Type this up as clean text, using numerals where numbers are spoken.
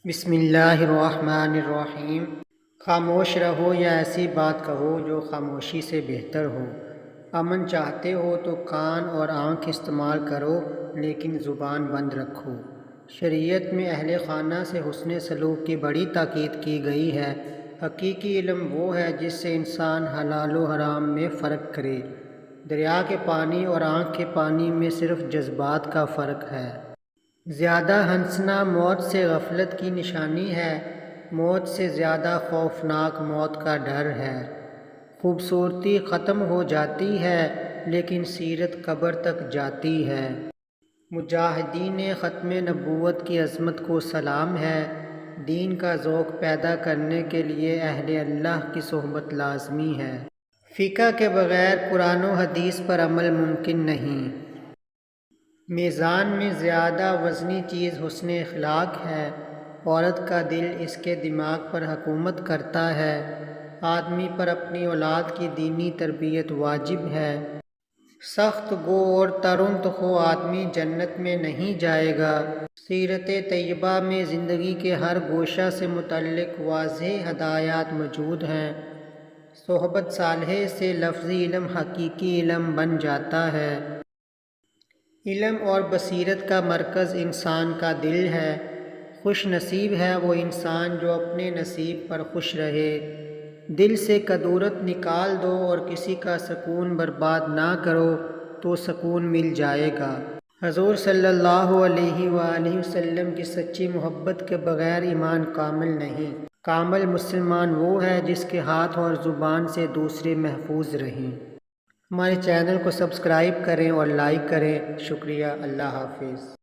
بسم اللہ الرحمن الرحیم۔ خاموش رہو یا ایسی بات کہو جو خاموشی سے بہتر ہو۔ امن چاہتے ہو تو کان اور آنکھ استعمال کرو لیکن زبان بند رکھو۔ شریعت میں اہل خانہ سے حسن سلوک کی بڑی تاکید کی گئی ہے۔ حقیقی علم وہ ہے جس سے انسان حلال و حرام میں فرق کرے۔ دریا کے پانی اور آنکھ کے پانی میں صرف جذبات کا فرق ہے۔ زیادہ ہنسنا موت سے غفلت کی نشانی ہے۔ موت سے زیادہ خوفناک موت کا ڈر ہے۔ خوبصورتی ختم ہو جاتی ہے لیکن سیرت قبر تک جاتی ہے۔ مجاہدین ختم نبوت کی عظمت کو سلام ہے۔ دین کا ذوق پیدا کرنے کے لیے اہل اللہ کی صحبت لازمی ہے۔ فقہ کے بغیر قرآن و حدیث پر عمل ممکن نہیں۔ میزان میں زیادہ وزنی چیز حسن اخلاق ہے۔ عورت کا دل اس کے دماغ پر حکومت کرتا ہے۔ آدمی پر اپنی اولاد کی دینی تربیت واجب ہے۔ سخت گو اور ترنت خو آدمی جنت میں نہیں جائے گا۔ سیرت طیبہ میں زندگی کے ہر گوشہ سے متعلق واضح ہدایات موجود ہیں۔ صحبت صالحہ سے لفظی علم حقیقی علم بن جاتا ہے۔ علم اور بصیرت کا مرکز انسان کا دل ہے۔ خوش نصیب ہے وہ انسان جو اپنے نصیب پر خوش رہے۔ دل سے کدورت نکال دو اور کسی کا سکون برباد نہ کرو تو سکون مل جائے گا۔ حضور صلی اللہ علیہ وآلہ وسلم کی سچی محبت کے بغیر ایمان کامل نہیں۔ کامل مسلمان وہ ہے جس کے ہاتھ اور زبان سے دوسرے محفوظ رہیں۔ ہمارے چینل کو سبسکرائب کریں اور لائک کریں۔ شکریہ۔ اللہ حافظ۔